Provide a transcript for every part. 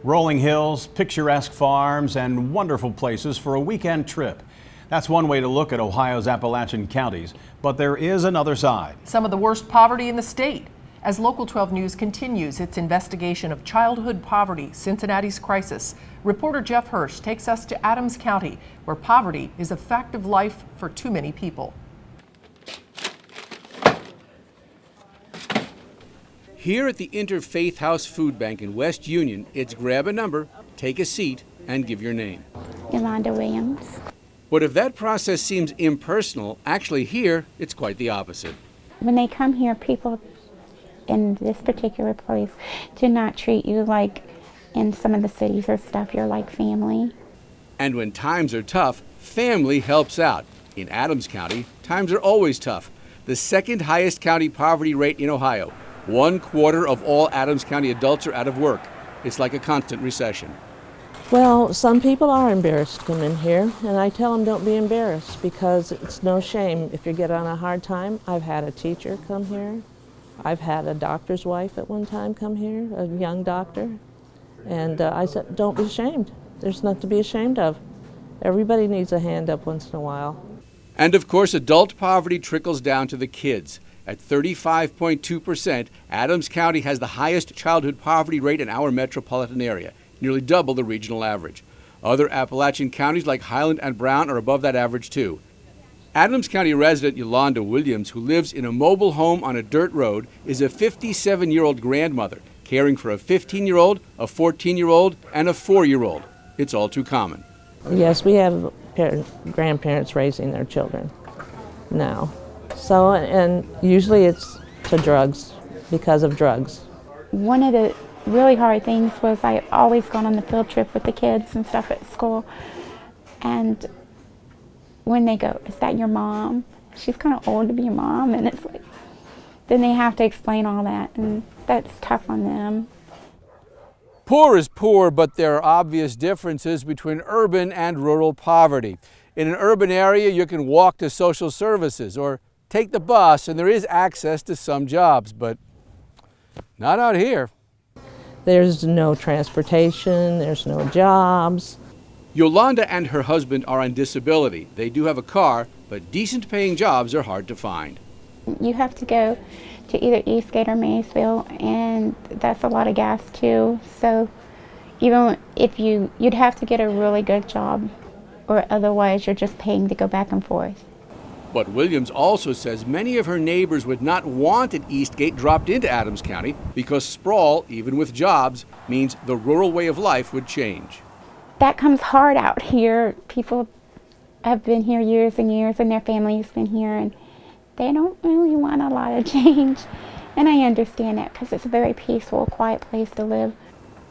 Rolling hills, picturesque farms, and wonderful places for a weekend trip. That's one way to look at Ohio's Appalachian counties, but there is another side. Some of the worst poverty in the state. As Local 12 News continues its investigation of childhood poverty, Cincinnati's crisis, reporter Jeff Hirsch takes us to Adams County, where poverty is a fact of life for too many people. Here at the Interfaith House Food Bank in West Union, it's grab a number, take a seat, and give your name. Yolanda Williams. But if that process seems impersonal, actually here, it's quite the opposite. When they come here, people in this particular place do not treat you like in some of the cities or stuff. You're like family. And when times are tough, family helps out. In Adams County, times are always tough. The second highest county poverty rate in Ohio. 1/4 of all Adams County adults are out of work. It's like a constant recession. Well, some people are embarrassed to come in here, and I tell them don't be embarrassed because it's no shame if you get on a hard time. I've had a teacher come here. I've had a doctor's wife at one time come here, a young doctor. And I said, don't be ashamed. There's nothing to be ashamed of. Everybody needs a hand up once in a while. And of course, adult poverty trickles down to the kids. At 35.2%, Adams County has the highest childhood poverty rate in our metropolitan area, nearly double the regional average. Other Appalachian counties like Highland and Brown are above that average too. Adams County resident Yolanda Williams, who lives in a mobile home on a dirt road, is a 57-year-old grandmother, caring for a 15-year-old, a 14-year-old, and a 4-year-old. It's all too common. Yes, we have grandparents raising their children now. So, and usually it's to drugs, because of drugs. One of the really hard things was I always gone on the field trip with the kids and stuff at school. And when they go, is that your mom? She's kind of old to be your mom. And it's like, then they have to explain all that, and that's tough on them. Poor is poor, but there are obvious differences between urban and rural poverty. In an urban area, you can walk to social services or take the bus, and there is access to some jobs, but not out here. There's no transportation, there's no jobs. Yolanda and her husband are on disability. They do have a car, but decent paying jobs are hard to find. You have to go to either Eastgate or Maysville, and that's a lot of gas too. So even if you'd have to get a really good job, or otherwise you're just paying to go back and forth. But Williams also says many of her neighbors would not want an Eastgate dropped into Adams County because sprawl, even with jobs, means the rural way of life would change. That comes hard out here. People have been here years and years, and their family's been here, and they don't really want a lot of change. And I understand that because it's a very peaceful, quiet place to live.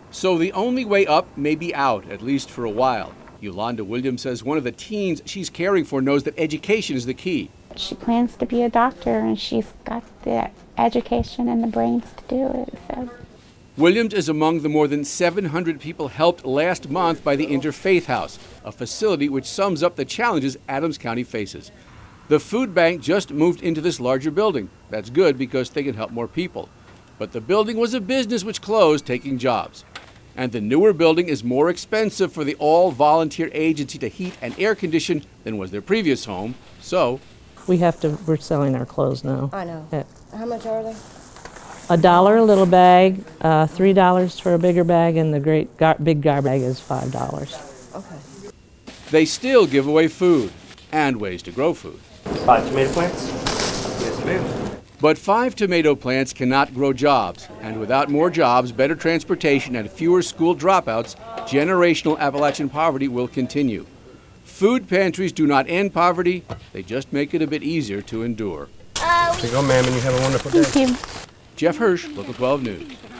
So the only way up may be out, at least for a while. Yolanda Williams says one of the teens she's caring for knows that education is the key. She plans to be a doctor, and she's got the education and the brains to do it. So. Williams is among the more than 700 people helped last month by the Interfaith House, a facility which sums up the challenges Adams County faces. The food bank just moved into this larger building. That's good because they can help more people. But the building was a business which closed, taking jobs. And the newer building is more expensive for the all-volunteer agency to heat and air condition than was their previous home. So we're selling our clothes now. I know. How much are they? $1 a little bag, $3 for a bigger bag, and the big garbage bag is $5. Okay. They still give away food and ways to grow food. 5 tomato plants? Yes, ma'am. But 5 tomato plants cannot grow jobs, and without more jobs, better transportation, and fewer school dropouts, generational Appalachian poverty will continue. Food pantries do not end poverty, they just make it a bit easier to endure. There you go, ma'am, and you have a wonderful day. Thank you. Jeff Hirsch, Local 12 News.